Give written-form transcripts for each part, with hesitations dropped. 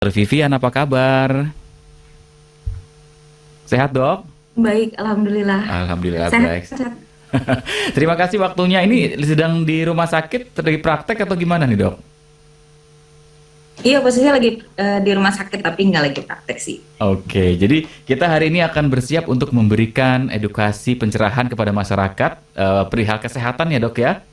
Vivian, apa kabar? Sehat, Dok? Baik, alhamdulillah. Alhamdulillah Sehat, baik. sehat. Terima kasih waktunya. Ini sedang di rumah sakit, di praktek atau gimana nih, Dok? Iya, posisinya lagi di rumah sakit tapi nggak lagi praktek sih. Oke, jadi kita hari ini akan bersiap untuk memberikan edukasi pencerahan kepada masyarakat perihal kesehatan ya, Dok ya.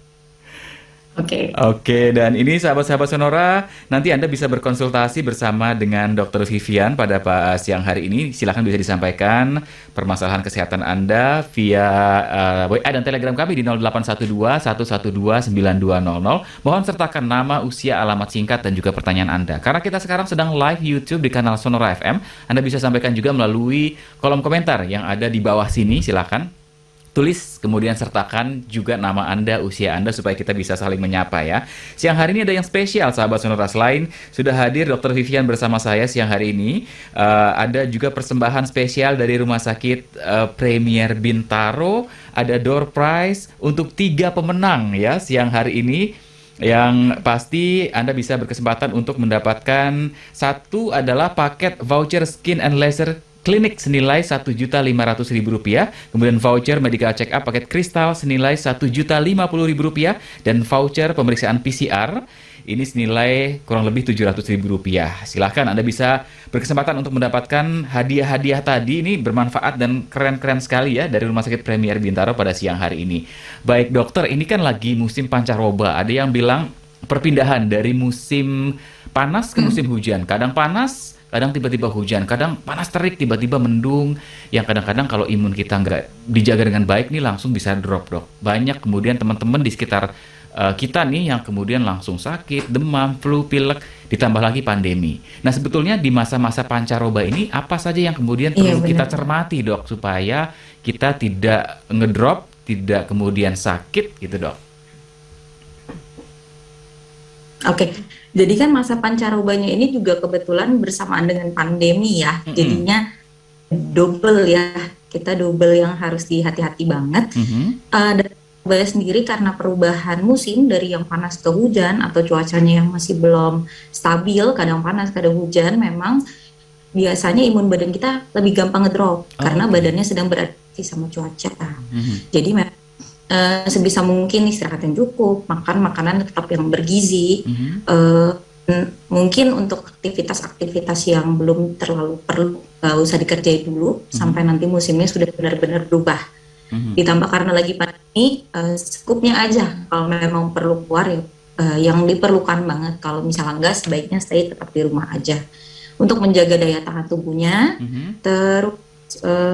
Oke. Oke, dan ini sahabat-sahabat Sonora, nanti Anda bisa berkonsultasi bersama dengan Dr. Vivian pada siang hari ini. Silakan bisa disampaikan permasalahan kesehatan Anda via WA dan Telegram kami di 0812 112 9200. Mohon sertakan nama, usia, alamat singkat, dan juga pertanyaan Anda. Karena kita sekarang sedang live YouTube di kanal Sonora FM, Anda bisa sampaikan juga melalui kolom komentar yang ada di bawah sini. Silakan tulis, kemudian sertakan juga nama Anda, usia Anda, supaya kita bisa saling menyapa ya. Siang hari ini ada yang spesial, sahabat Sonora. Selain sudah hadir Dr. Vivian bersama saya siang hari ini, ada juga persembahan spesial dari Rumah Sakit Premier Bintaro, ada door prize untuk 3 pemenang ya siang hari ini. Yang pasti Anda bisa berkesempatan untuk mendapatkan, satu adalah paket voucher skin and laser klinik senilai Rp1.500.000, kemudian voucher medical check up paket kristal senilai Rp1.050.000, dan voucher pemeriksaan PCR ini senilai kurang lebih Rp700.000. Silahkan Anda bisa berkesempatan untuk mendapatkan hadiah-hadiah tadi. Ini bermanfaat dan keren-keren sekali ya dari Rumah Sakit Premier Bintaro pada siang hari ini. Baik dokter, ini kan lagi musim pancaroba. Ada yang bilang perpindahan dari musim panas ke musim hujan. Kadang panas, kadang tiba-tiba hujan, kadang panas terik, tiba-tiba mendung, yang kadang-kadang kalau imun kita nggak dijaga dengan baik nih langsung bisa drop, dok. Banyak kemudian teman-teman di sekitar kita nih yang kemudian langsung sakit, demam, flu, pilek, ditambah lagi pandemi. Nah sebetulnya di masa-masa pancaroba ini apa saja yang kemudian Iya, perlu kita benar. cermati, dok, supaya kita tidak ngedrop, tidak kemudian sakit gitu, dok. Oke. Jadi kan masa pancarobanya ini juga kebetulan bersamaan dengan pandemi ya. Mm-mm. Jadinya double ya. Kita double yang harus dihati-hati banget. Mhm. Dan Surabaya sendiri karena perubahan musim dari yang panas ke hujan atau cuacanya yang masih belum stabil, kadang panas, kadang hujan, memang biasanya imun badan kita lebih gampang ngedrop Oh, karena oke. badannya sedang beradaptasi sama cuaca. Mhm. Jadi sebisa mungkin istirahat yang cukup, makan makanan tetap yang bergizi, Mhm. eh, mungkin untuk aktivitas-aktivitas yang belum terlalu perlu nggak usah dikerjain dulu Mhm. sampai nanti musimnya sudah benar-benar berubah. Mhm. Ditambah karena lagi pandemi, secukupnya aja kalau memang perlu keluar ya, yang diperlukan banget. Kalau misalnya enggak, sebaiknya stay tetap di rumah aja untuk menjaga daya tahan tubuhnya. Mhm. Terus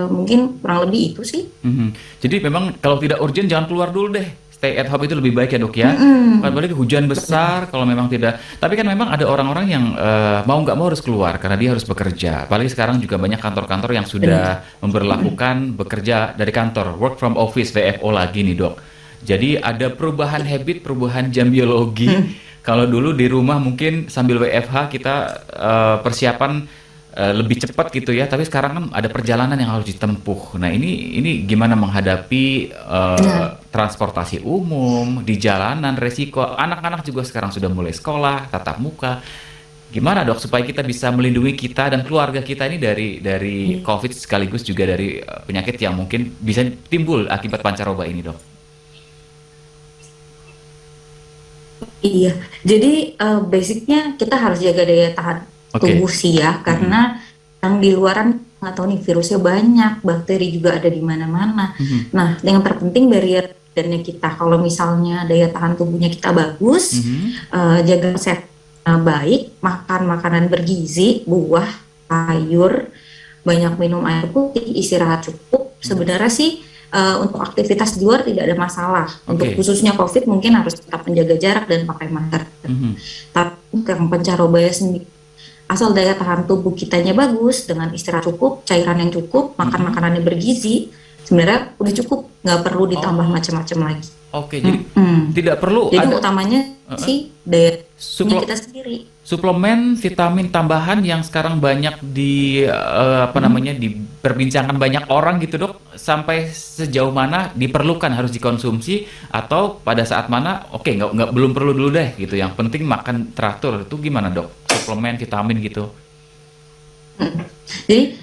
mungkin kurang lebih itu sih. Mhm. Jadi memang kalau tidak urgent jangan keluar dulu deh. Stay at home itu lebih baik ya, dok ya. Mm-mm. Apalagi hujan besar kalau memang tidak. Tapi kan memang ada orang-orang yang mau nggak mau harus keluar karena dia harus bekerja. Apalagi sekarang juga banyak kantor-kantor yang Benar. sudah memberlakukan bekerja dari kantor, work from office, WFO lagi nih, dok. Jadi ada perubahan habit, perubahan jam biologi. Kalau dulu di rumah mungkin sambil WFH kita persiapan lebih cepat gitu ya, tapi sekarang kan ada perjalanan yang harus ditempuh. Nah ini gimana menghadapi Benar. transportasi umum di jalanan, resiko anak-anak juga sekarang sudah mulai sekolah tatap muka. Gimana dok supaya kita bisa melindungi kita dan keluarga kita ini dari COVID sekaligus juga dari penyakit yang mungkin bisa timbul akibat pancaroba ini, dok? Iya, jadi basicnya kita harus jaga daya tahan Oke. tubuh sih ya, Mhm. karena yang di luaran nggak tahu nih virusnya banyak, bakteri juga ada di mana-mana. Mhm. Nah, yang terpenting barrier badannya kita, kalau misalnya daya tahan tubuhnya kita bagus, Mhm. jaga kesehatan baik, makan makanan bergizi, buah, sayur, banyak minum air putih, istirahat cukup. Mhm. Sebenarnya sih untuk aktivitas di luar tidak ada masalah. Untuk Oke. khususnya COVID mungkin harus tetap menjaga jarak dan pakai masker. Mhm. Tapi yang pancarobaya sendiri, asal daya tahan tubuh kitanya bagus dengan istirahat cukup, cairan yang cukup, makan Mhm. makanan yang bergizi, sebenarnya udah cukup, nggak perlu ditambah Oh, macam-macam lagi. oke. Jadi Mm-mm. tidak perlu Jadi ada utamanya sih dayanya suplemen kita sendiri. suplemen vitamin tambahan yang sekarang banyak apa Mm. namanya diperbincangkan banyak orang gitu, dok, sampai sejauh mana diperlukan harus dikonsumsi atau pada saat mana oke nggak belum perlu dulu deh gitu, yang penting makan teratur, itu gimana, dok, suplemen vitamin gitu? Hmm. Jadi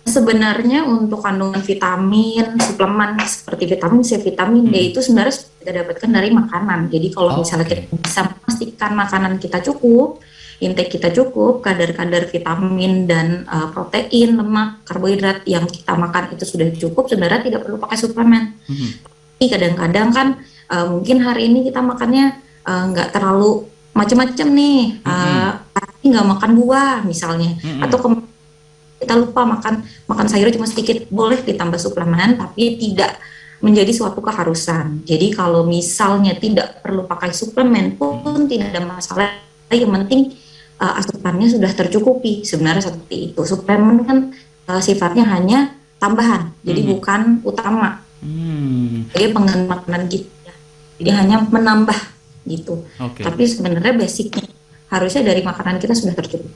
sebenarnya untuk kandungan vitamin, suplemen seperti vitamin C, vitamin D itu sebenarnya sudah kita dapatkan dari makanan. Jadi kalau Oh, misalnya kita oke. bisa memastikan makanan kita cukup, intake kita cukup, kadar-kadar vitamin dan protein, lemak, karbohidrat yang kita makan itu sudah cukup, sebenarnya tidak perlu pakai suplemen. Mhm. Tapi kadang-kadang kan mungkin hari ini kita makannya nggak terlalu macam-macam nih, Mhm. hari ini nggak makan buah misalnya, atau Mhm. kita lupa makan makan sayur cuma sedikit, boleh ditambah suplemen tapi tidak menjadi suatu keharusan. Jadi kalau misalnya tidak perlu pakai suplemen Mhm. pun tidak ada masalah, yang penting asupannya sudah tercukupi. Sebenarnya seperti itu. Suplemen kan sifatnya hanya tambahan, jadi Mhm. bukan utama Hmm. sebagai pengganti makanan gitu ya. Jadi hanya menambah gitu. Oke. Tapi sebenarnya basicnya harusnya dari makanan kita sudah tercukupi.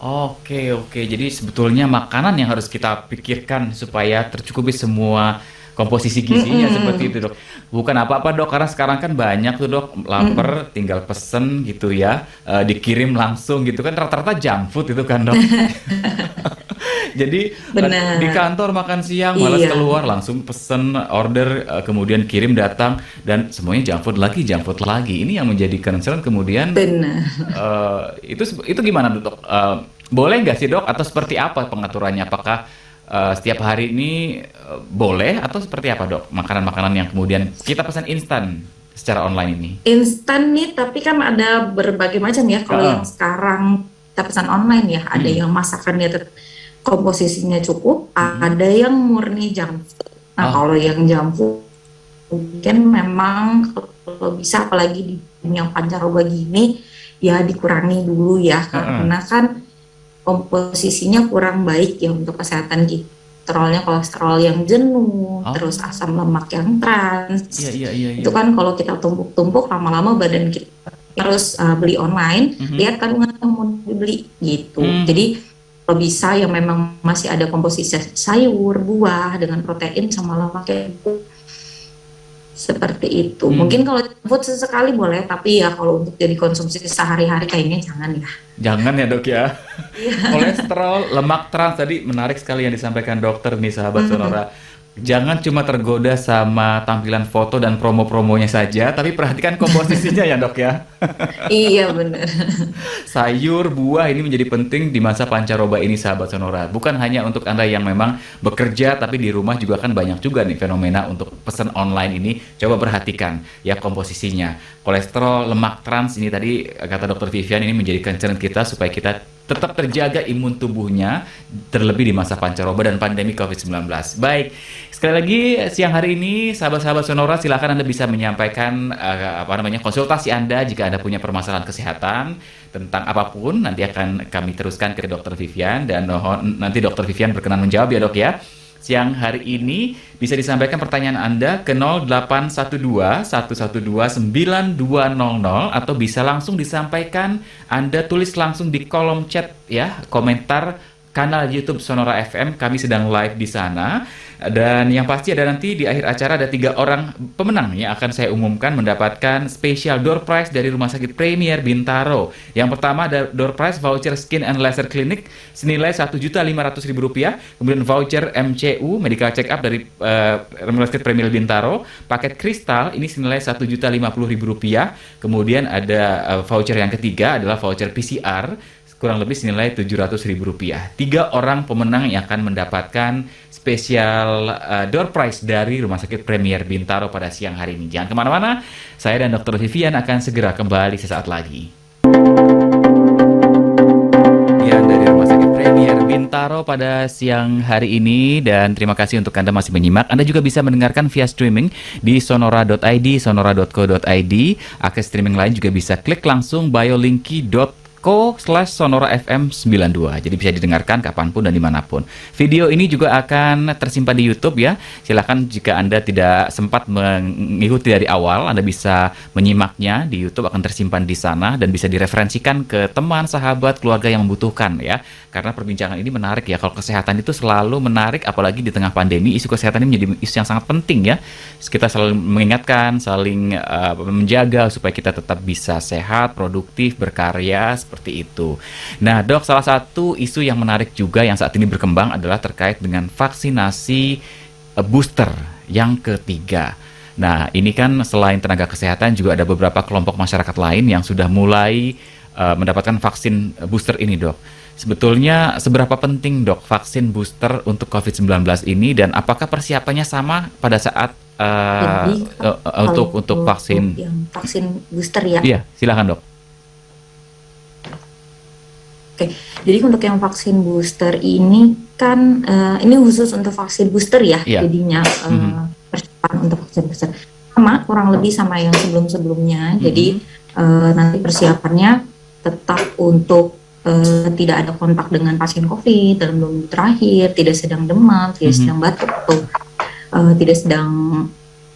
Oke, oke. Jadi sebetulnya makanan yang harus kita pikirkan supaya tercukupi semua komposisi gizinya seperti Mm-mm. itu, Dok. Bukan apa-apa, Dok, karena sekarang kan banyak tuh, Dok, Mm-mm. lapar tinggal pesen gitu ya, dikirim langsung gitu kan rata-rata junk food itu kan, Dok. Jadi di Benar. kantor makan siang malas Iya, keluar langsung pesen order kemudian kirim datang dan semuanya junk food lagi. Ini yang menjadi concern kemudian benar. itu gimana dok? Boleh nggak sih dok? Atau seperti apa pengaturannya? Apakah setiap hari ini boleh atau seperti apa dok? Makanan-makanan yang kemudian kita pesan instan secara online ini? Instan nih, tapi kan ada berbagai macam ya. Kalau yang Heeh. sekarang kita pesan online ya, ada Mm-mm. yang masakannya komposisinya cukup, Mm-mm. ada yang murni junk food. Nah, Oh, kalau yang junk food mungkin memang kalau bisa apalagi di dunia pancaroba gini ya dikurangi dulu ya heeh. karena kan komposisinya kurang baik ya untuk kesehatan kita. Kolesterol yang jenuh, terus Oh, asam lemak yang iya trans. iya iya iya. Itu kan kalau kita tumpuk-tumpuk lama-lama badan kita harus beli online, Mhm. lihat kandungan yang mau dibeli gitu. Hmm. Jadi kalau bisa yang memang masih ada komposisi sayur, buah dengan protein sama lemak kayak gitu, seperti itu. Hmm. Mungkin kalau food sesekali boleh, tapi ya kalau untuk jadi konsumsi sehari-hari kayaknya jangan ya. Jangan ya dok ya. Iya. Kolesterol, lemak trans tadi menarik sekali yang disampaikan dokter nih sahabat Mm, Sonora. Jangan cuma tergoda sama tampilan foto dan promo-promonya saja, tapi perhatikan komposisinya ya dok ya. iya benar. Sayur, buah ini menjadi penting di masa pancaroba ini sahabat Sonora. Bukan hanya untuk Anda yang memang bekerja, tapi di rumah juga kan banyak juga nih fenomena untuk pesan online ini. Coba perhatikan ya komposisinya. Kolesterol, lemak trans ini tadi kata dokter Vivian ini menjadi concern kita supaya kita tetap terjaga imun tubuhnya terlebih di masa pancaroba dan pandemi COVID-19. Baik, sekali lagi siang hari ini sahabat-sahabat Sonora silakan Anda bisa menyampaikan apa namanya konsultasi Anda jika Anda punya permasalahan kesehatan tentang apapun nanti akan kami teruskan ke Dokter Vivian dan nanti Dokter Vivian berkenan menjawab ya dok ya. Siang hari ini bisa disampaikan pertanyaan Anda ke 0812 112 9200 atau bisa langsung disampaikan Anda tulis langsung di kolom chat ya, komentar kanal YouTube Sonora FM. Kami sedang live di sana. Dan yang pasti ada nanti di akhir acara ada 3 orang pemenang yang akan saya umumkan mendapatkan spesial door prize dari Rumah Sakit Premier Bintaro. Yang pertama ada door prize voucher Skin and Laser Clinic senilai Rp1.500.000, kemudian voucher MCU Medical Check Up dari Rumah Sakit Premier Bintaro, paket kristal ini senilai Rp1.050.000, kemudian ada voucher yang ketiga adalah voucher PCR kurang lebih senilai Rp700.000. 3 orang pemenang yang akan mendapatkan spesial door prize dari Rumah Sakit Premier Bintaro pada siang hari ini. Jangan kemana-mana, saya dan Dr. Vivian akan segera kembali sesaat lagi. Vivian dari Rumah Sakit Premier Bintaro pada siang hari ini dan terima kasih untuk Anda masih menyimak. Anda juga bisa mendengarkan via streaming di sonora.id, sonora.co.id. Akses streaming lain juga bisa klik langsung biolinki.co/sonora FM 92. Jadi bisa didengarkan kapanpun dan dimanapun. Video ini juga akan tersimpan di YouTube ya. Silahkan jika Anda tidak sempat mengikuti dari awal, Anda bisa menyimaknya di YouTube, akan tersimpan di sana dan bisa direferensikan ke teman, sahabat, keluarga yang membutuhkan ya. Karena perbincangan ini menarik ya. Kalau kesehatan itu selalu menarik, apalagi di tengah pandemi, isu kesehatan ini menjadi isu yang sangat penting ya. Kita selalu mengingatkan, saling menjaga supaya kita tetap bisa sehat, produktif, berkarya seperti itu. Nah, Dok, salah satu isu yang menarik juga yang saat ini berkembang adalah terkait dengan vaksinasi booster yang ketiga. Nah, ini kan selain tenaga kesehatan juga ada beberapa kelompok masyarakat lain yang sudah mulai mendapatkan vaksin booster ini, Dok. Sebetulnya seberapa penting, Dok, vaksin booster untuk COVID-19 ini, dan apakah persiapannya sama pada saat Jadi untuk vaksin? yang vaksin booster ya. Iya, silakan, Dok. Oke, jadi untuk yang vaksin booster ini kan ini khusus untuk vaksin booster ya, Iya. jadinya persiapan untuk vaksin booster sama kurang lebih sama yang sebelum-sebelumnya. Jadi nanti persiapannya tetap untuk tidak ada kontak dengan pasien COVID dalam 2 minggu terakhir, tidak sedang demam, tidak sedang batuk, atau tidak sedang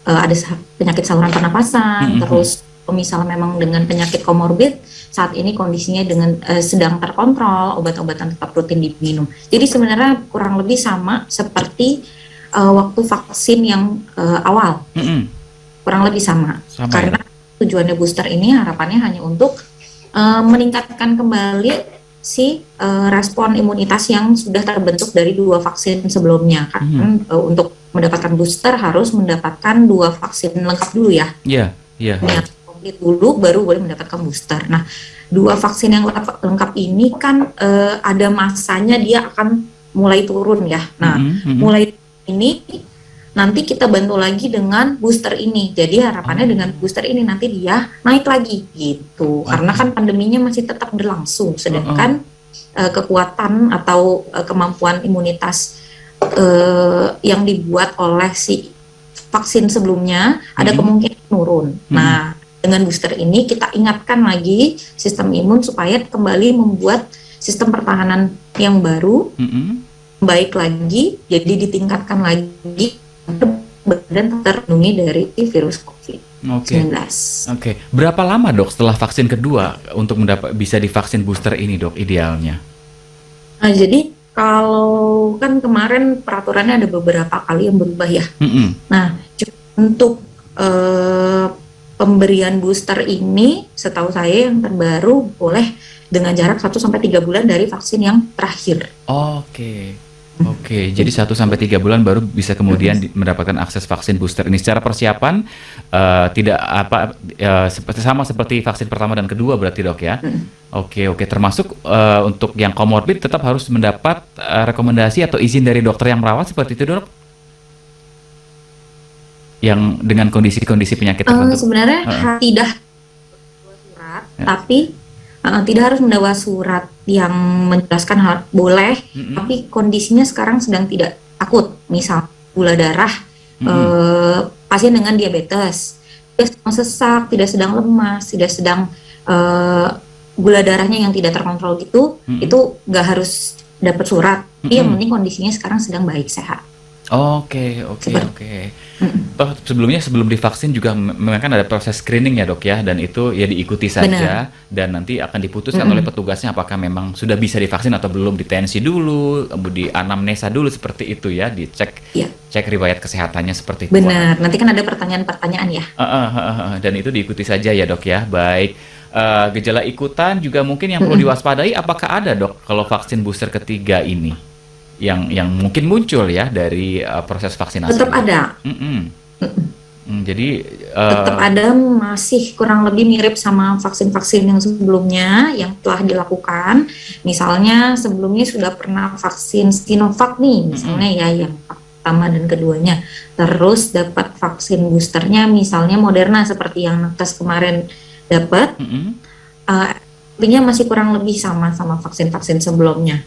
ada penyakit saluran pernapasan, terus misalnya memang dengan penyakit komorbid saat ini kondisinya dengan sedang terkontrol, obat-obatan tetap rutin diminum. Jadi sebenarnya kurang lebih sama seperti waktu vaksin yang awal, kurang lebih sama. Karena tujuannya booster ini harapannya hanya untuk meningkatkan kembali si respon imunitas yang sudah terbentuk dari 2 vaksin sebelumnya. Kan untuk mendapatkan booster harus mendapatkan 2 vaksin lengkap dulu ya. Iya, iya. Komplit dulu baru boleh mendapatkan booster. Nah, 2 vaksin yang lengkap ini kan ada masanya dia akan mulai turun ya. Nah, mulai ini nanti kita bantu lagi dengan booster ini. Jadi harapannya dengan booster ini nanti dia naik lagi gitu. Karena kan pandeminya masih tetap berlangsung, sedangkan kekuatan atau kemampuan imunitas yang dibuat oleh si vaksin sebelumnya ada kemungkinan turun. Nah, dengan booster ini kita ingatkan lagi sistem imun supaya kembali membuat sistem pertahanan yang baru baik lagi, jadi ditingkatkan lagi badan terlindungi dari virus COVID-19. Oke. Berapa lama, Dok, setelah vaksin kedua untuk bisa divaksin booster ini, Dok, idealnya? Nah, jadi kalau kan kemarin peraturannya ada beberapa kali yang berubah ya. Nah, untuk pemberian booster ini, setahu saya yang terbaru boleh dengan jarak 1-3 bulan dari vaksin yang terakhir. Oke, jadi 1-3 bulan baru bisa kemudian mendapatkan akses vaksin booster ini. Secara persiapan tidak sama seperti vaksin pertama dan kedua berarti, Dok, ya. Oke, termasuk untuk yang komorbid tetap harus mendapat rekomendasi atau izin dari dokter yang merawat seperti itu, Dok? Yang dengan kondisi-kondisi penyakit tertentu. Sebenarnya tidak surat, tapi tidak harus membawa surat yang menjelaskan hal boleh, tapi kondisinya sekarang sedang tidak akut, misal gula darah, pasien dengan diabetes, tidak sedang sesak, tidak sedang lemas, tidak sedang gula darahnya yang tidak terkontrol gitu, itu nggak harus dapat surat, tapi yang penting kondisinya sekarang sedang baik, sehat. Oke. Toh sebelum divaksin juga memang kan ada proses screening ya, Dok, ya, dan itu ya diikuti saja. Dan nanti akan diputuskan oleh petugasnya apakah memang sudah bisa divaksin atau belum, ditensi dulu, di anamnesa dulu seperti itu ya, cek riwayat kesehatannya seperti itu. Benar, nanti kan ada pertanyaan-pertanyaan ya. Dan itu diikuti saja ya, Dok, ya. Baik. Gejala ikutan juga mungkin yang perlu diwaspadai, apakah ada, Dok, kalau vaksin booster ketiga ini? Yang mungkin muncul ya dari proses vaksinasi. Tetap ada. Jadi tetap ada, masih kurang lebih mirip sama vaksin-vaksin yang sebelumnya yang telah dilakukan. Misalnya sebelumnya sudah pernah vaksin Sinovac nih, misalnya ya yang pertama dan keduanya. Terus dapat vaksin boosternya misalnya Moderna seperti yang Nakes kemarin dapat. Artinya masih kurang lebih sama vaksin-vaksin sebelumnya.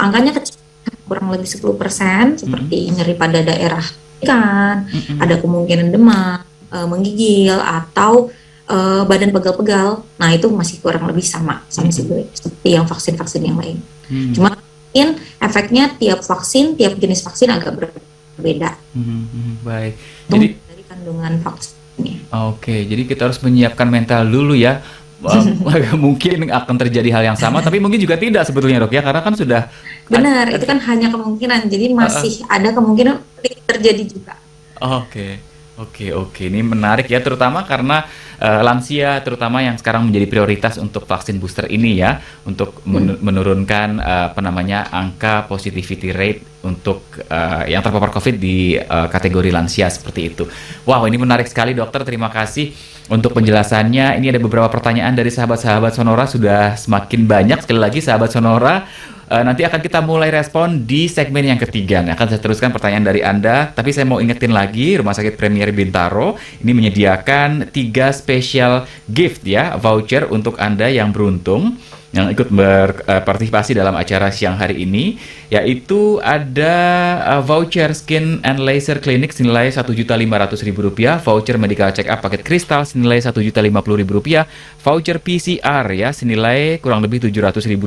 Angkanya kecil, kurang lebih 10%, seperti nyeri pada daerah kan, ada kemungkinan demam, menggigil atau badan pegal-pegal. Nah, itu masih kurang lebih sama seperti yang vaksin-vaksin yang lain. Cuma mungkin efeknya tiap jenis vaksin agak berbeda. Baik. Jadi dari kandungan vaksinnya. Oke, jadi kita harus menyiapkan mental dulu ya. Mungkin akan terjadi hal yang sama, tapi mungkin juga tidak sebetulnya, Dok, ya, karena kan sudah benar, itu kan hanya kemungkinan, jadi masih ada kemungkinan terjadi juga. Oke. Oke, oke. Ini menarik ya, terutama karena lansia, terutama yang sekarang menjadi prioritas untuk vaksin booster ini ya, untuk menurunkan apa namanya angka positivity rate untuk yang terpapar COVID di kategori lansia seperti itu. Wow, ini menarik sekali dokter. Terima kasih untuk penjelasannya. Ini ada beberapa pertanyaan dari sahabat-sahabat Sonora sudah semakin banyak. Sekali lagi sahabat Sonora. Nanti akan kita mulai respon di segmen yang ketiga. Nah, akan saya teruskan pertanyaan dari Anda, tapi saya mau ingetin lagi, Rumah Sakit Premier Bintaro ini menyediakan 3 special gift ya, voucher untuk Anda yang beruntung yang ikut berpartisipasi dalam acara siang hari ini, yaitu ada voucher Skin and Laser Clinic senilai Rp1.500.000, voucher Medical Check Up paket kristal senilai Rp1.050.000, voucher PCR ya senilai kurang lebih Rp700.000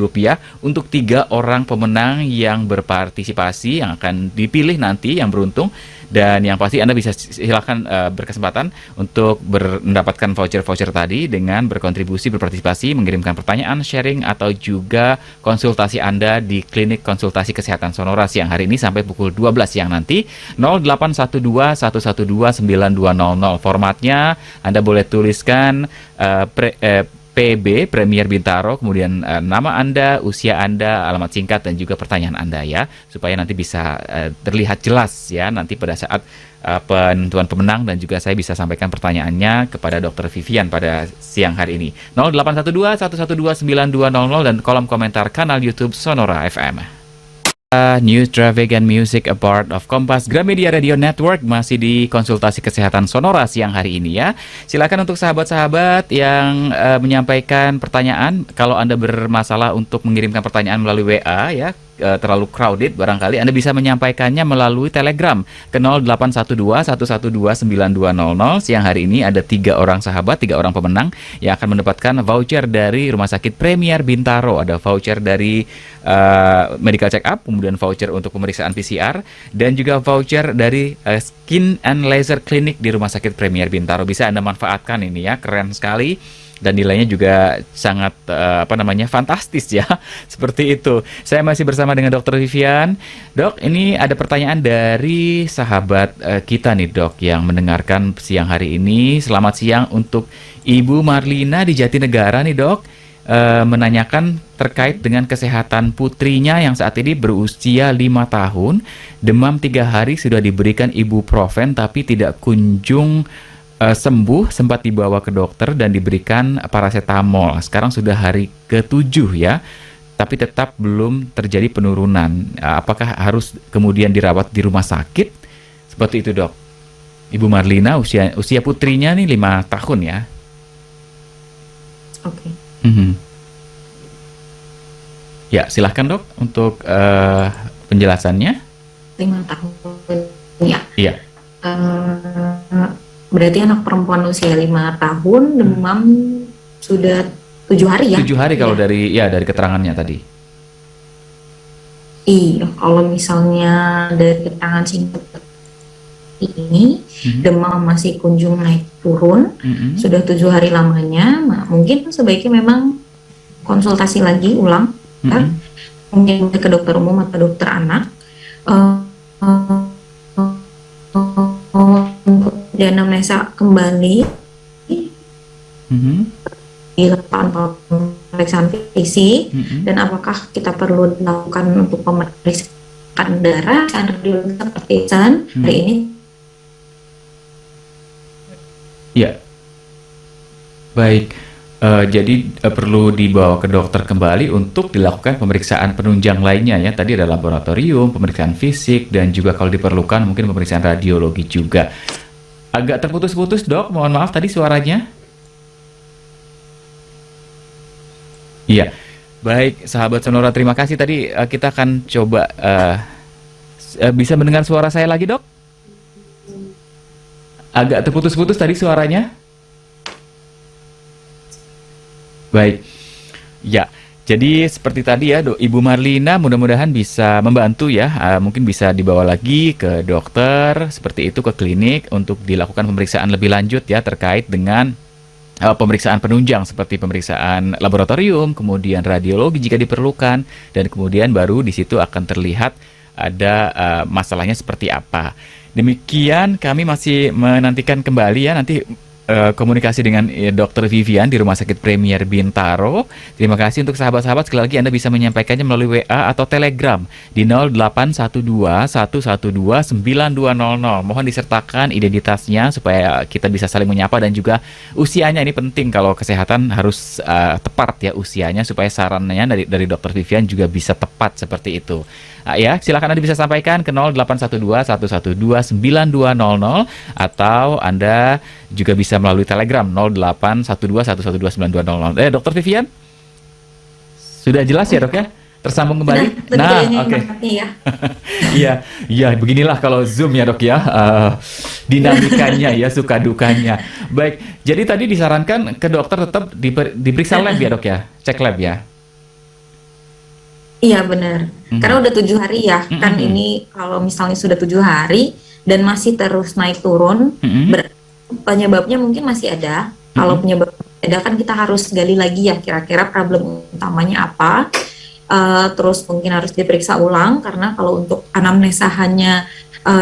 untuk 3 orang pemenang yang berpartisipasi yang akan dipilih nanti yang beruntung. Dan yang pasti Anda bisa silakan berkesempatan untuk mendapatkan voucher-voucher tadi dengan berkontribusi, berpartisipasi, mengirimkan pertanyaan, sharing, atau juga konsultasi Anda di klinik konsultasi kesehatan Sonora siang hari ini sampai pukul 12 siang nanti. 0812 112 9200. Formatnya Anda boleh tuliskan PB, Premier Bintaro, kemudian nama Anda, usia Anda, alamat singkat, dan juga pertanyaan Anda ya, supaya nanti bisa terlihat jelas ya, nanti pada saat penentuan pemenang, dan juga saya bisa sampaikan pertanyaannya kepada Dr. Vivian pada siang hari ini. 0812 112 9200 dan kolom komentar kanal YouTube Sonora FM. News, Traffic, and Music, a part of Kompas Gramedia Radio Network, masih di konsultasi kesehatan Sonora siang hari ini ya. Silakan untuk sahabat-sahabat yang menyampaikan pertanyaan, kalau Anda bermasalah untuk mengirimkan pertanyaan melalui WA ya, terlalu crowded barangkali, Anda bisa menyampaikannya melalui Telegram ke 0812 112 9200. Siang hari ini ada 3 orang sahabat, 3 orang pemenang yang akan mendapatkan voucher dari Rumah Sakit Premier Bintaro. Ada voucher dari Medical Check Up, kemudian voucher untuk pemeriksaan PCR, dan juga voucher dari Skin and Laser Clinic di Rumah Sakit Premier Bintaro. Bisa Anda manfaatkan ini ya, keren sekali. Dan nilainya juga sangat fantastis ya. Seperti itu. Saya masih bersama dengan Dr. Vivian. Dok, ini ada pertanyaan dari sahabat kita nih dok, yang mendengarkan siang hari ini. Selamat siang untuk Ibu Marlina di Jatinegara nih dok. Menanyakan terkait dengan kesehatan putrinya yang saat ini berusia 5 tahun. Demam 3 hari sudah diberikan ibuprofen tapi tidak kunjung sembuh, sempat dibawa ke dokter dan diberikan paracetamol. Sekarang sudah hari ke-7 ya, tapi tetap belum terjadi penurunan. Apakah harus kemudian dirawat di rumah sakit? Seperti itu dok. Ibu Marlina, usia putrinya nih 5 tahun ya. Oke. Ya, silahkan dok untuk penjelasannya. 5 tahun ya. Iya. Berarti anak perempuan usia 5 tahun, demam sudah 7 hari ya? 7 hari kalau dari keterangannya tadi. Iya, kalau misalnya dari keterangan singkat ini, demam masih kunjung naik turun, sudah 7 hari lamanya, nah, mungkin sebaiknya memang konsultasi lagi ulang, mungkin ke dokter umum atau dokter anak, dan anamnesa kembali dilakukan pemeriksaan fisik, dan apakah kita perlu dilakukan untuk pemeriksaan darah, radiologi seperti hari ini. Ya, baik. Jadi perlu dibawa ke dokter kembali untuk dilakukan pemeriksaan penunjang lainnya ya. Tadi ada laboratorium, pemeriksaan fisik, dan juga kalau diperlukan mungkin pemeriksaan radiologi juga. Agak terputus-putus dok, mohon maaf tadi suaranya. Iya, baik sahabat Sonora, terima kasih. Tadi kita akan coba bisa mendengar suara saya lagi dok? Agak terputus-putus tadi suaranya. Baik, ya. Jadi seperti tadi ya, Ibu Marlina mudah-mudahan bisa membantu ya. Mungkin bisa dibawa lagi ke dokter, seperti itu, ke klinik untuk dilakukan pemeriksaan lebih lanjut ya terkait dengan pemeriksaan penunjang seperti pemeriksaan laboratorium, kemudian radiologi jika diperlukan, dan kemudian baru di situ akan terlihat ada masalahnya seperti apa. Demikian kami masih menantikan kembali ya nanti komunikasi dengan Dr. Vivian di Rumah Sakit Premier Bintaro. Terima kasih untuk sahabat-sahabat. Sekali lagi Anda bisa menyampaikannya melalui WA atau Telegram di 0812 112 9200. Mohon disertakan identitasnya supaya kita bisa saling menyapa dan juga usianya. Ini penting kalau kesehatan harus tepat ya usianya supaya sarannya dari Dr. Vivian juga bisa tepat seperti itu. Ya, silakan Anda bisa sampaikan ke 0812 112 9200 atau Anda juga bisa melalui Telegram 0812 112 9200. Dr. Vivian? Sudah jelas ya, Dok ya? Tersambung kembali? Nah, oke. Iya, iya, beginilah kalau Zoom ya, Dok ya. Dinamikanya ya, suka dukanya. Baik, jadi tadi disarankan ke dokter tetap diperiksa lab ya, Dok ya? Cek lab ya? Iya benar, karena udah 7 hari ya, kan ini kalau misalnya sudah 7 hari dan masih terus naik turun, penyebabnya mungkin masih ada. Kalau penyebab ada kan kita harus gali lagi ya, kira-kira problem utamanya apa, terus mungkin harus diperiksa ulang, karena kalau untuk anamnesa hanya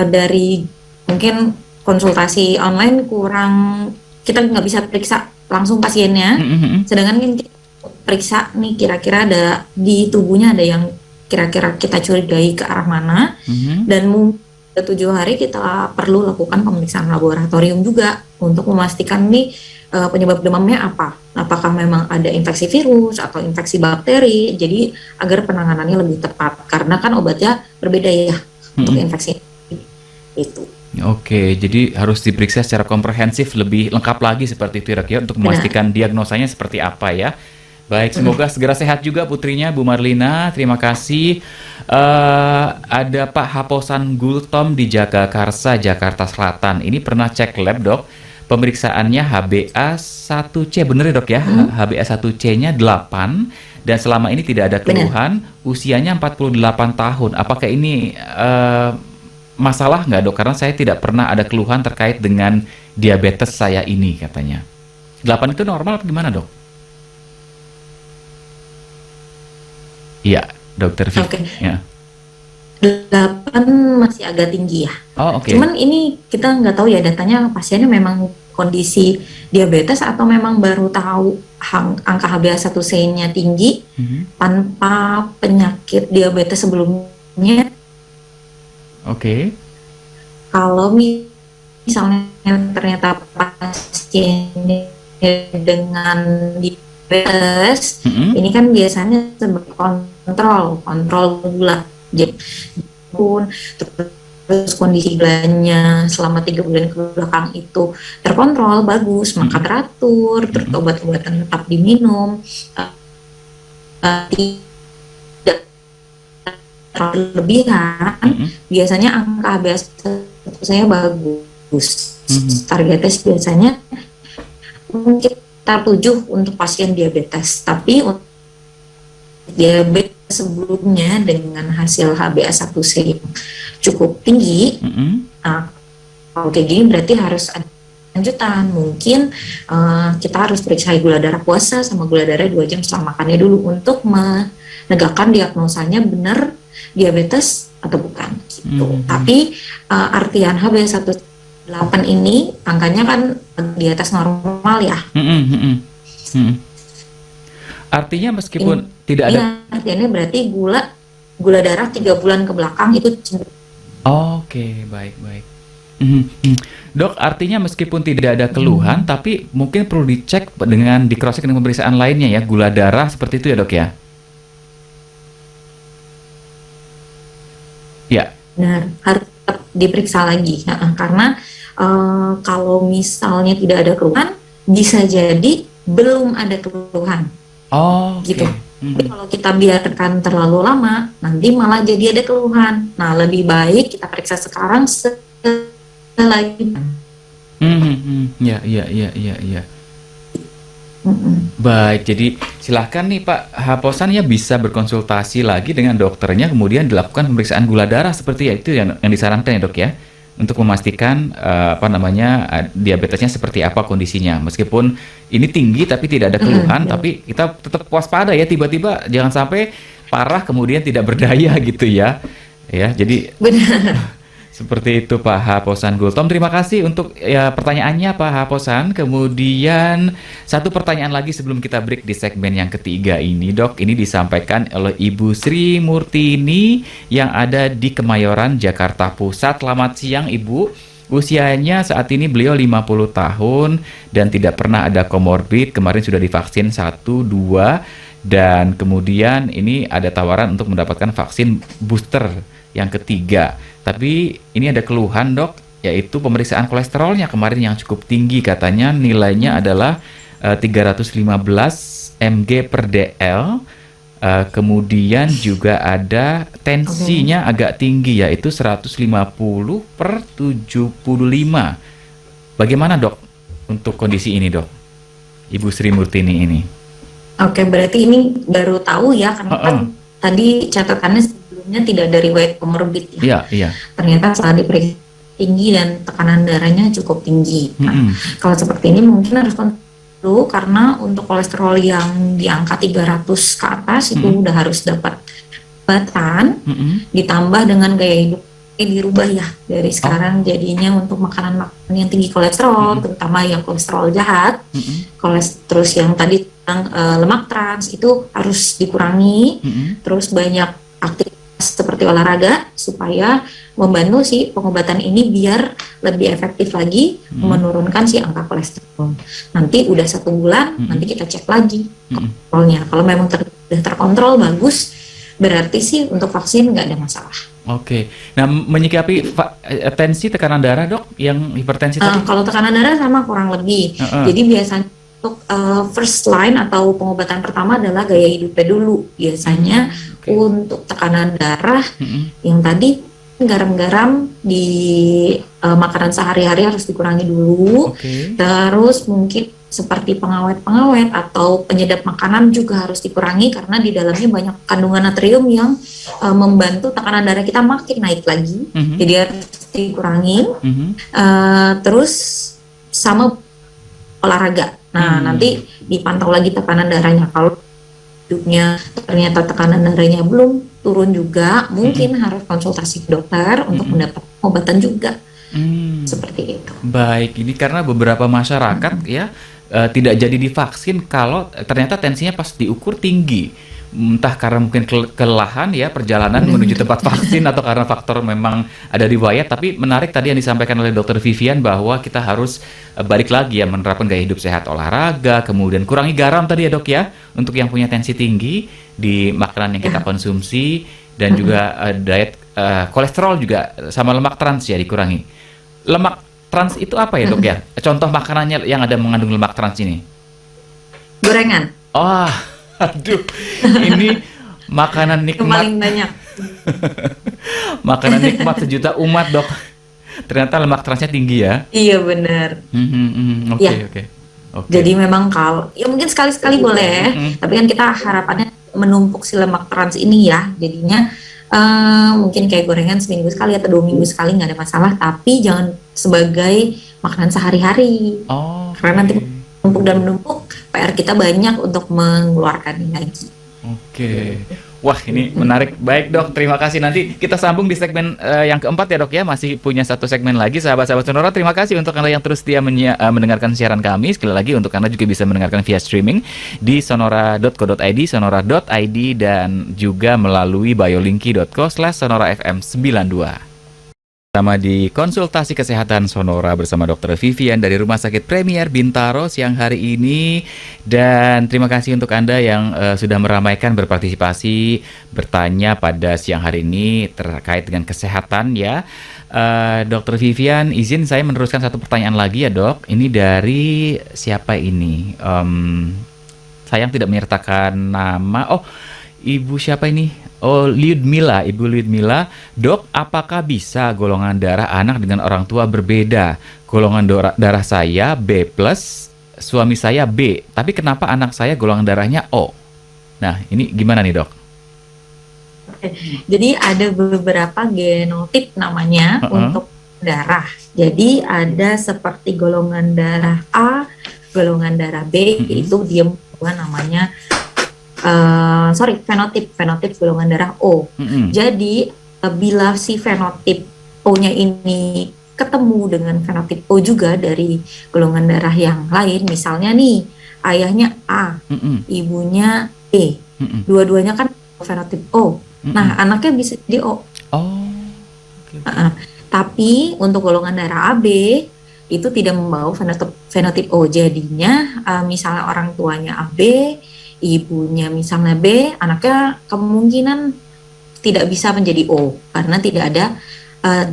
dari mungkin konsultasi online kurang, kita nggak bisa periksa langsung pasiennya, sedangkan kan periksa nih kira-kira ada di tubuhnya ada yang kira-kira kita curigai ke arah mana, dan mungkin 7 hari kita perlu lakukan pemeriksaan laboratorium juga untuk memastikan nih penyebab demamnya apa, apakah memang ada infeksi virus atau infeksi bakteri, jadi agar penanganannya lebih tepat karena kan obatnya berbeda ya untuk infeksi itu. Oke, jadi harus diperiksa secara komprehensif lebih lengkap lagi seperti itu ya untuk memastikan diagnosanya seperti apa ya. Baik, semoga segera sehat juga putrinya Bu Marlina. Terima kasih. Ada Pak Haposan Gultom di Jagakarsa, Jakarta Selatan. Ini pernah cek lab, Dok. Pemeriksaannya HbA1c, bener ya, Dok ya? HbA1c-nya 8 dan selama ini tidak ada keluhan. Usianya 48 tahun. Apakah ini masalah nggak, Dok? Karena saya tidak pernah ada keluhan terkait dengan diabetes saya ini katanya. 8 itu normal apa gimana, Dok? Iya, Dokter Vivi. Oke. Ya. 8 masih agak tinggi ya. Oh, oke. Cuman ini kita nggak tahu ya datanya pasiennya memang kondisi diabetes atau memang baru tahu angka HbA1c-nya tinggi tanpa penyakit diabetes sebelumnya. Oke. Kalau misalnya ternyata pasiennya dengan diabetes, ini kan biasanya sebagai kontrol gula, jadi pun terus kondisi gulanya selama 3 bulan ke belakang itu terkontrol bagus, makan teratur, terus obat-obatan tetap diminum, tidak terlalu lebihan, biasanya angka HbA1c-nya bagus. Targetnya biasanya mungkin tahap 7 untuk pasien diabetes, tapi untuk diabetes sebelumnya dengan hasil HbA1c yang cukup tinggi, nah, kalau kayak gini berarti harus ada lanjutan. Mungkin kita harus periksa gula darah puasa sama gula darah 2 jam setelah makannya dulu untuk menegakkan diagnosanya benar diabetes atau bukan gitu. Tapi artian HbA1c 8 ini angkanya kan di atas normal ya. Artinya meskipun tidak ada. Artinya berarti gula darah 3 bulan ke belakang itu. Oke, baik. Dok, artinya meskipun tidak ada keluhan, tapi mungkin perlu dicek dengan di cross check dengan pemeriksaan lainnya ya, gula darah seperti itu ya, Dok ya. Ya. Benar, harus tetap diperiksa lagi karena kalau misalnya tidak ada keluhan, bisa jadi belum ada keluhan. Gitu. Tapi kalau kita biarkan terlalu lama, nanti malah jadi ada keluhan. Nah, lebih baik kita periksa sekarang lagi. Ya. Baik, jadi silahkan nih Pak Haposan ya bisa berkonsultasi lagi dengan dokternya, kemudian dilakukan pemeriksaan gula darah seperti itu yang disarankan ya, Dok ya, untuk memastikan diabetesnya seperti apa kondisinya. Meskipun ini tinggi tapi tidak ada keluhan, tapi kita tetap waspada ya, tiba-tiba jangan sampai parah kemudian tidak berdaya gitu ya. Ya, jadi benar. Seperti itu Pak Haposan Gultom. Terima kasih untuk ya, pertanyaannya Pak Haposan. Kemudian satu pertanyaan lagi sebelum kita break di segmen yang ketiga ini Dok. Ini disampaikan oleh Ibu Sri Murtini yang ada di Kemayoran, Jakarta Pusat. Selamat siang Ibu. Usianya saat ini beliau 50 tahun dan tidak pernah ada komorbid. Kemarin sudah divaksin 1, 2 dan kemudian ini ada tawaran untuk mendapatkan vaksin booster yang ketiga. Tapi ini ada keluhan Dok, yaitu pemeriksaan kolesterolnya kemarin yang cukup tinggi, katanya nilainya adalah 315 mg per dl. Kemudian juga ada tensinya agak tinggi, yaitu 150 per 75. Bagaimana Dok untuk kondisi ini Dok, Ibu Sri Murtini ini? Oke, berarti ini baru tahu ya, karena kan tadi catatannya sebelumnya tidak ada riwayat komorbid ya. Iya, iya. Ternyata saat diperiksa tinggi dan tekanan darahnya cukup tinggi. Nah, kalau seperti ini mungkin harus kontrol dulu, karena untuk kolesterol yang di angka 300 ke atas itu udah harus dapat obatan, ditambah dengan gaya hidup dirubah ya dari sekarang jadinya untuk makanan-makanan yang tinggi kolesterol, terutama yang kolesterol jahat, kolesterol yang tadi tentang lemak trans itu harus dikurangi, terus banyak aktivitas seperti olahraga supaya membantu si pengobatan ini biar lebih efektif lagi menurunkan si angka kolesterol. Nanti udah 1 bulan, nanti kita cek lagi kontrolnya. Kalau memang sudah terkontrol bagus, berarti sih untuk vaksin nggak ada masalah. Oke. Nah, menyikapi tensi, tekanan darah Dok, yang hipertensi tadi? Kalau tekanan darah sama kurang lebih. Jadi biasanya untuk first line atau pengobatan pertama adalah gaya hidupnya dulu. Biasanya untuk tekanan darah yang tadi garam-garam di makanan sehari-hari harus dikurangi dulu. Terus mungkin seperti pengawet-pengawet atau penyedap makanan juga harus dikurangi, karena di dalamnya banyak kandungan natrium yang membantu tekanan darah kita makin naik lagi. Jadi harus dikurangi. Terus sama olahraga. Nah, nanti dipantau lagi tekanan darahnya. Kalau hidupnya ternyata tekanan darahnya belum turun juga, mungkin harus konsultasi ke dokter untuk mendapat pengobatan juga. Seperti itu. Baik, ini karena beberapa masyarakat ya tidak jadi divaksin kalau ternyata tensinya pas diukur tinggi. Entah karena mungkin kelelahan ya perjalanan menuju tempat vaksin atau karena faktor memang ada riwayat. Tapi menarik tadi yang disampaikan oleh Dr. Vivian bahwa kita harus balik lagi ya menerapkan gaya hidup sehat, olahraga, kemudian kurangi garam tadi ya Dok ya untuk yang punya tensi tinggi di makanan yang kita konsumsi, dan juga diet kolesterol juga sama lemak trans ya dikurangi. Lemak trans itu apa ya Dok ya? Contoh makanannya yang ada mengandung lemak trans ini? Gorengan. Oh, aduh, ini makanan nikmat. Yang paling banyak. Makanan nikmat sejuta umat Dok. Ternyata lemak transnya tinggi ya? Iya benar. Oke. Jadi memang kalau ya mungkin sekali-sekali boleh, tapi kan kita harapannya menumpuk si lemak trans ini ya. Jadinya mungkin kayak gorengan seminggu sekali atau 2 minggu sekali nggak ada masalah, tapi jangan sebagai makanan sehari-hari. Karena nanti menumpuk dan menumpuk, PR kita banyak untuk mengeluarkannya lagi. Wah, ini menarik. Baik Dok, terima kasih. Nanti kita sambung di segmen yang keempat ya Dok ya. Masih punya satu segmen lagi, sahabat-sahabat Sonora. Terima kasih untuk Anda yang terus setia mendengarkan siaran kami. Sekali lagi untuk Anda juga bisa mendengarkan via streaming di sonora.co.id, sonora.id, dan juga melalui biolinki.co/sonora-fm92. Sama di konsultasi kesehatan Sonora bersama Dr. Vivian dari Rumah Sakit Premier Bintaro siang hari ini. Dan terima kasih untuk Anda yang sudah meramaikan, berpartisipasi, bertanya pada siang hari ini terkait dengan kesehatan ya. Dr. Vivian, izin saya meneruskan satu pertanyaan lagi ya Dok. Ini dari siapa ini? Sayang tidak menyertakan nama. Oh, Ibu siapa ini? Oh, Lyudmila, Ibu Lyudmila. Dok, apakah bisa golongan darah anak dengan orang tua berbeda? Golongan darah saya B+, suami saya B. Tapi kenapa anak saya golongan darahnya O? Nah, ini gimana nih Dok? Jadi ada beberapa genotip namanya untuk darah. Jadi ada seperti golongan darah A, golongan darah B, itu dia namanya fenotip golongan darah O. Jadi bila si fenotip O-nya ini ketemu dengan fenotip O juga dari golongan darah yang lain, misalnya nih ayahnya A, Mm-mm. ibunya B, Mm-mm. dua-duanya kan fenotip O. Mm-mm. Nah, anaknya bisa jadi O. Oh, oke oke. Heeh. Tapi untuk golongan darah AB itu tidak membawa fenotip O. Jadinya misalnya orang tuanya AB, ibunya misalnya B, anaknya kemungkinan tidak bisa menjadi O karena tidak ada eh,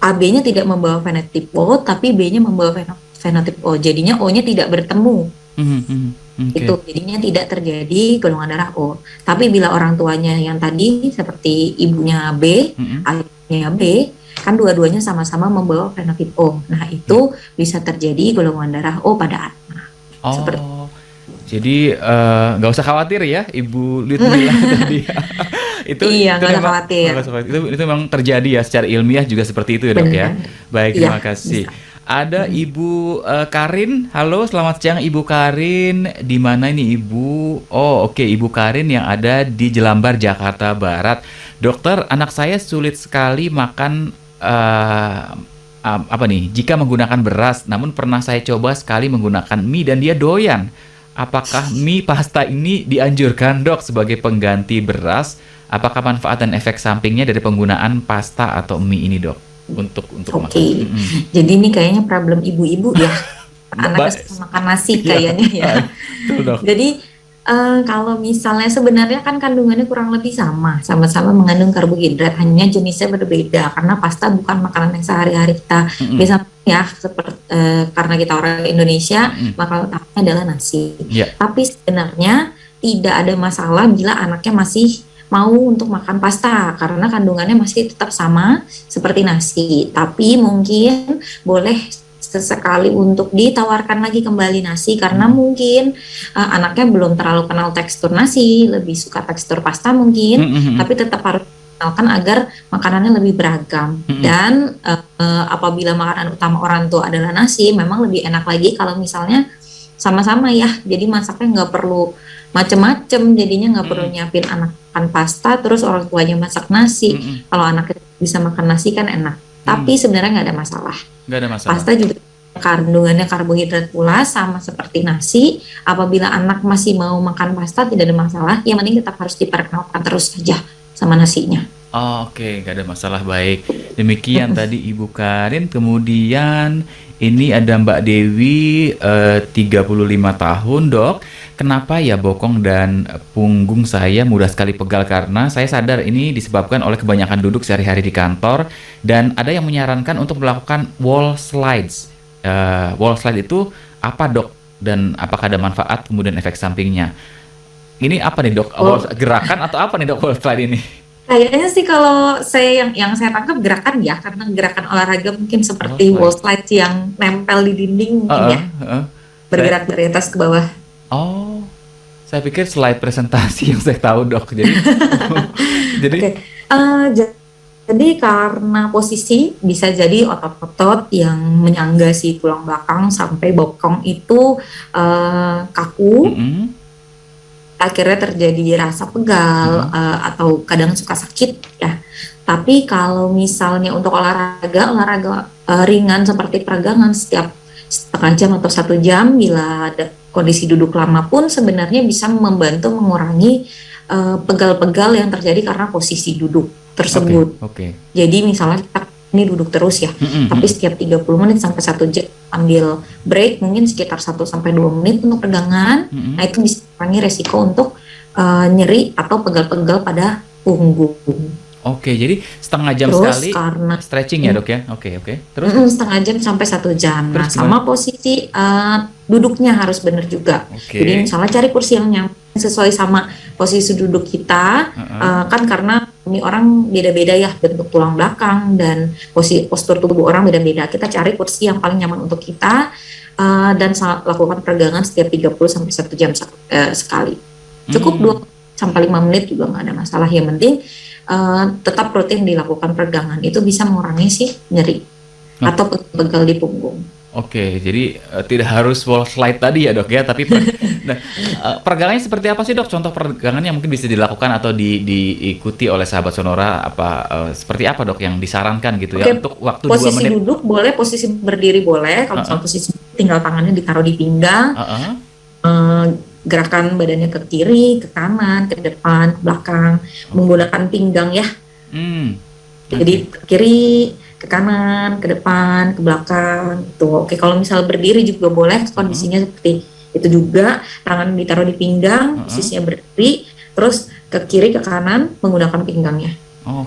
AB-nya tidak membawa fenotip O, tapi B-nya membawa fenotip O. Jadinya O-nya tidak bertemu. Mhm, mhm. Oke. Itu jadinya tidak terjadi golongan darah O. Tapi bila orang tuanya yang tadi seperti ibunya B, Mhm. ayahnya B, kan dua-duanya sama-sama membawa fenotip O. Nah, Ya. itu bisa terjadi golongan darah O pada anak. Seperti Oh, jadi nggak usah khawatir ya, Ibu Ludmila tadi. iya, Itu nggak usah memang khawatir. nggak usah khawatir. Itu memang terjadi ya secara ilmiah juga seperti itu ya dok ya. Benar. Baik, Iya, terima kasih. bisa. Ada Ibu Karin, halo selamat siang Ibu Karin, di mana ini Ibu? Oh oke, Ibu Karin yang ada di Jelambar, Jakarta Barat. Dokter, anak saya sulit sekali makan apa nih? Jika menggunakan beras, namun pernah saya coba sekali menggunakan mie dan dia doyan. Apakah mie pasta ini dianjurkan dok sebagai pengganti beras? Apakah manfaat dan efek sampingnya dari penggunaan pasta atau mie ini dok? Untuk makan. Oke. Mm-mm. Jadi ini kayaknya problem ibu-ibu ya. Anaknya Ba- suka makan nasi Iya, kayaknya ya. betul dok. Jadi kalau misalnya sebenarnya kan kandungannya kurang lebih sama-sama mengandung karbohidrat, hanya jenisnya berbeda karena pasta bukan makanan yang sehari-hari kita Mm-mm. biasa ya, seperti karena kita orang Indonesia, Mm-mm. makanan utamanya adalah nasi. Iya. Tapi sebenarnya tidak ada masalah bila anaknya masih mau untuk makan pasta karena kandungannya masih tetap sama seperti nasi. Tapi mungkin boleh sesekali untuk ditawarkan lagi kembali nasi karena mungkin anaknya belum terlalu kenal tekstur nasi, lebih suka tekstur pasta mungkin, Mm-mm. tapi tetap harus dikenalkan agar makanannya lebih beragam. Mm-mm. Dan apabila makanan utama orang tua adalah nasi, memang lebih enak lagi kalau misalnya sama-sama ya. Jadi masaknya nggak perlu macem-macem, jadinya nggak perlu nyiapin anak makan pasta, terus orang tuanya masak nasi. Mm-mm. Kalau anaknya bisa makan nasi kan enak. Tapi sebenarnya nggak ada masalah. Nggak ada masalah. Pasta juga kandungannya karbohidrat pula sama seperti nasi. Apabila anak masih mau makan pasta tidak ada masalah. Yang penting tetap harus diperkenalkan terus saja sama nasinya. Oh, oke, nggak ada masalah. Baik. Demikian tadi Ibu Karin. Kemudian ini ada Mbak Dewi, 35 tahun, Dok. Kenapa ya bokong dan punggung saya mudah sekali pegal? Karena saya sadar ini disebabkan oleh kebanyakan duduk sehari-hari di kantor dan ada yang menyarankan untuk melakukan wall slides. Wall slide itu apa, Dok? Dan apakah ada manfaat kemudian efek sampingnya? Ini apa nih, Dok? Gerakan atau apa nih, Dok, wall slide ini? Kayaknya sih kalau saya yang saya tangkap gerakan ya, karena gerakan olahraga mungkin seperti Wall wall slide yang nempel di dinding mungkin ya, bergerak dari atas ke bawah. Oh, saya pikir slide presentasi yang saya tahu, Dok. Jadi Oke. Jadi karena posisi bisa jadi otot-otot yang menyangga si tulang belakang sampai bokong itu kaku, mm-mm. akhirnya terjadi rasa pegal atau kadang suka sakit ya. Tapi kalau misalnya untuk olahraga ringan seperti peregangan setiap setengah jam atau 1 jam, bila ada kondisi duduk lama pun sebenarnya bisa membantu mengurangi pegal-pegal yang terjadi karena posisi duduk tersebut. Oke. Jadi misalnya kita ini duduk terus ya, tapi setiap 30 menit sampai 1 jam ambil break mungkin sekitar 1 sampai 2 menit untuk pegangan. Nah itu bisa mengurangi resiko untuk nyeri atau pegal-pegal pada punggung. Oke, jadi setengah jam Terus sekali karena stretching ya, Dok ya? Oke. Terus? setengah jam sampai 1 jam. Nah, Terus sama posisi duduknya harus benar juga. Oke. Jadi misalnya cari kursi yang nyaman sesuai sama posisi duduk kita, kan karena ini orang beda-beda ya bentuk tulang belakang dan postur tubuh orang beda-beda. Kita cari kursi yang paling nyaman untuk kita dan lakukan peregangan setiap 30 sampai 1 jam sekali. Cukup 2 sampai 5 menit juga nggak ada masalah. Yang penting tetap rutin dilakukan peregangan, itu bisa mengurangi sih nyeri atau pegal di punggung. Oke, jadi tidak harus wall slide tadi ya dok ya, tapi nah, peregangannya seperti apa sih dok? Contoh peregangan yang mungkin bisa dilakukan atau diikuti oleh sahabat Sonora apa seperti apa dok yang disarankan gitu ya Oke, untuk waktu 2 posisi menit? duduk boleh, posisi berdiri boleh. Kalau Heeh, misalnya posisi tinggal tangannya ditaruh di pinggang, heeh. eh, gerakan badannya ke kiri, ke kanan, ke depan, ke belakang, Oke. menggunakan pinggang ya. Hmm, Jadi oke. ke kiri, ke kanan, ke depan, ke belakang gitu. Oke, kalau misal berdiri juga boleh, Heeh, kondisinya seperti itu juga. Tangan ditaruh di pinggang, heeh. posisinya berdiri, terus ke kiri, ke kanan menggunakan pinggangnya.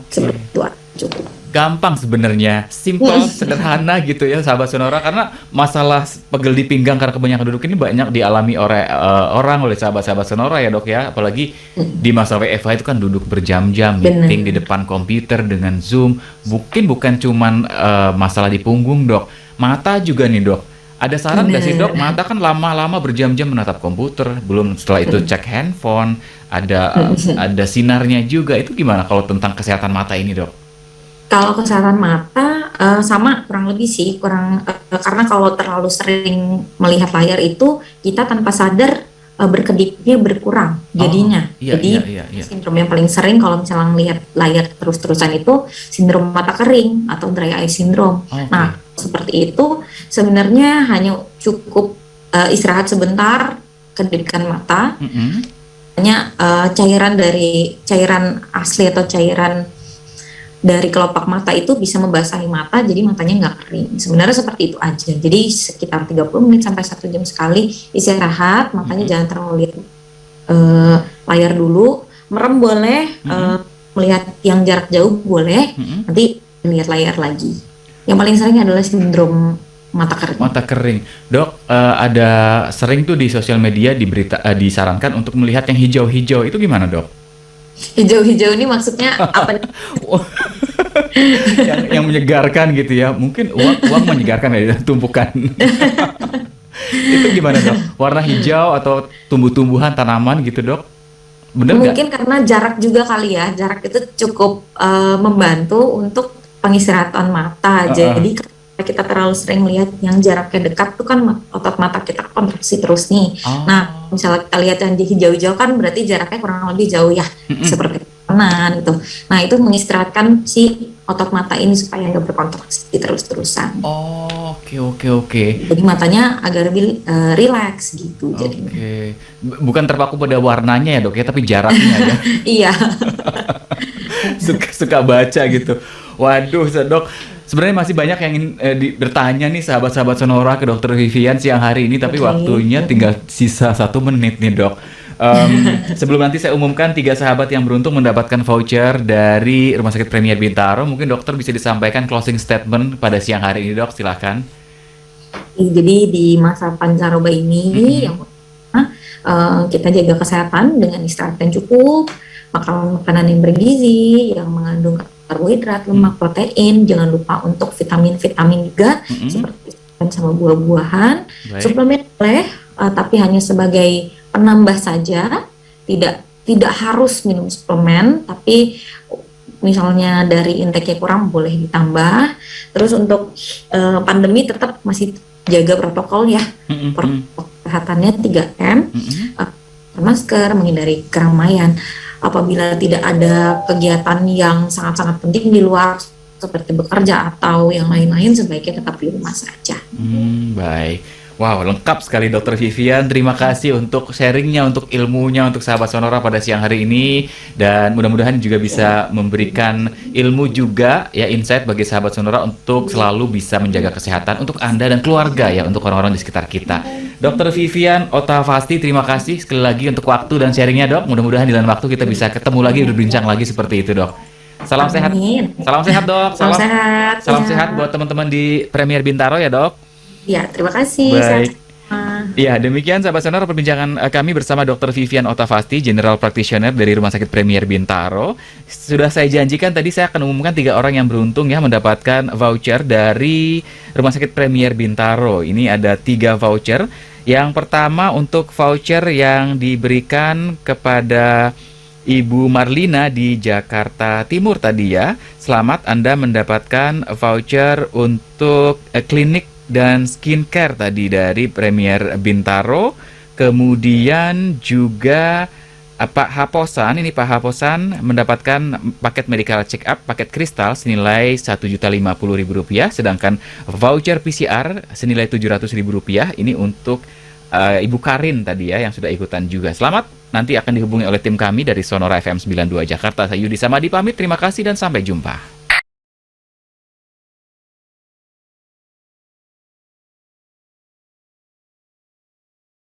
Seperti Oke. itu aja cukup. Gampang sebenarnya, simple, sederhana gitu ya sahabat Sonora karena masalah pegel di pinggang karena kebanyakan duduk ini banyak dialami oleh orang oleh sahabat-sahabat Sonora ya dok ya, apalagi di masa WFH itu kan duduk berjam-jam meeting di Benar. depan komputer dengan Zoom, mungkin bukan cuman masalah di punggung dok, mata juga nih dok. Ada saran nggak sih dok? Benar. Mata kan lama-lama berjam-jam menatap komputer, belum setelah itu cek handphone, ada sinarnya juga. Itu gimana kalau tentang kesehatan mata ini dok? Kalau kesehatan mata sama kurang lebih sih kurang karena kalau terlalu sering melihat layar itu kita tanpa sadar berkedipnya berkurang Oh, jadinya. iya iya Jadi iya iya. sindrom yang paling sering kalau misalnya melihat layar terus-terusan itu sindrom mata kering atau dry eye syndrome. Nah, Oke. seperti itu sebenarnya hanya cukup istirahat sebentar, kedipkan mata, Mhm. hanya cairan asli atau cairan dari kelopak mata itu bisa membasahi mata jadi matanya nggak kering. Sebenarnya seperti itu aja. Jadi sekitar 30 menit sampai 1 jam sekali istirahat, matanya Mhm. jangan terlalu lihat eh, layar dulu. Merem boleh, Mhm. melihat yang jarak jauh boleh, Mhm. nanti lihat layar lagi. Yang paling sering adalah sindrom mata kering. Mata kering. Dok, ada sering tuh di sosial media disarankan untuk melihat yang hijau-hijau. Itu gimana, Dok? Hijau-hijau ini maksudnya apa nih? Wah, yang menyegarkan gitu ya. Mungkin uang menyegarkan ya tumpukan. Itu gimana, Dok? Warna hijau atau tumbuh-tumbuhan, tanaman gitu, Dok? Bener nggak? Mungkin karena jarak juga kali ya, jarak itu cukup membantu untuk pengistirahatan mata. Heeh. Jadi kalau kita terlalu sering melihat yang jaraknya dekat tuh kan otot mata kita kontraksi terus nih. Nah, Oh. misalnya kita lihat yang di hijau-hijau kan berarti jaraknya kurang lebih jauh ya, Mhm. seperti kanan gitu. Nah, itu mengistirahatkan si otot mata ini supaya nggak berkontraksi terus-terusan. Oh, oke oke oke. Jadi matanya agak lebih rileks gitu jadinya. Oke. Bukan terpaku pada warnanya ya, Dok ya, tapi jaraknya ya. Iya. Suka suka baca gitu. Waduh, Dok, sebenarnya masih banyak yang ingin bertanya nih sahabat-sahabat Sonora ke Dokter Vivian siang hari ini, tapi Oke. waktunya tinggal sisa 1 menit nih, Dok. Sebelum nanti saya umumkan 3 sahabat yang beruntung mendapatkan voucher dari Rumah Sakit Premier Bintaro, mungkin dokter bisa disampaikan closing statement pada siang hari ini, Dok. Silahkan. Jadi di masa pancaroba ini yang Mm-mm. pertama, kita jaga kesehatan dengan istirahat yang cukup, makan makanan yang bergizi, yang mengandung karbohidrat, lemak, protein. Jangan lupa untuk vitamin-vitamin juga Mm-mm. seperti ikan sama buah-buahan. Baik. Suplemen boleh, tapi hanya sebagai penambah saja. Tidak harus minum suplemen, tapi misalnya dari intake-nya kurang boleh ditambah. Terus untuk pandemi tetap masih jaga protokol ya, Mm-mm. protokol kesehatannya 3M, Mm-mm. masker, menghindari keramaian. Apabila tidak ada kegiatan yang sangat-sangat penting di luar seperti bekerja atau yang lain-lain, sebaiknya tetap di rumah saja. Baik. Wow, lengkap sekali Dokter Vivian. Terima kasih untuk sharingnya, untuk ilmunya, untuk sahabat Sonora pada siang hari ini. Dan mudah-mudahan juga bisa memberikan ilmu juga, ya insight bagi sahabat Sonora untuk selalu bisa menjaga kesehatan untuk Anda dan keluarga ya, untuk orang-orang di sekitar kita. Dokter Vivian Otavasti, terima kasih sekali lagi untuk waktu dan sharingnya dok. Mudah-mudahan di lain waktu kita bisa ketemu lagi, berbincang lagi seperti itu dok. Salam sehat, Amin. salam sehat dok. Salam sehat. Salam Ya. sehat buat teman-teman di Premier Bintaro ya dok. Ya, terima kasih. Sehat Baik. semua. Ya, demikian sahabat sonora perbincangan kami bersama Dr. Vivian Otavasti, General Practitioner dari Rumah Sakit Premier Bintaro. Sudah saya janjikan tadi saya akan umumkan 3 orang yang beruntung ya mendapatkan voucher dari Rumah Sakit Premier Bintaro. Ini ada 3 voucher. Yang pertama untuk voucher yang diberikan kepada Ibu Marlina di Jakarta Timur tadi ya. Selamat Anda mendapatkan voucher untuk klinik dan skincare tadi dari Premier Bintaro. Kemudian juga Pak Haposan, ini Pak Haposan mendapatkan paket medical check up, paket kristal senilai Rp1.050.000, sedangkan voucher PCR senilai Rp700.000. Ini untuk Ibu Karin tadi ya yang sudah ikutan juga. Selamat, nanti akan dihubungi oleh tim kami dari Sonora FM 92 Jakarta. Saya Yudi Samadi pamit, terima kasih dan sampai jumpa.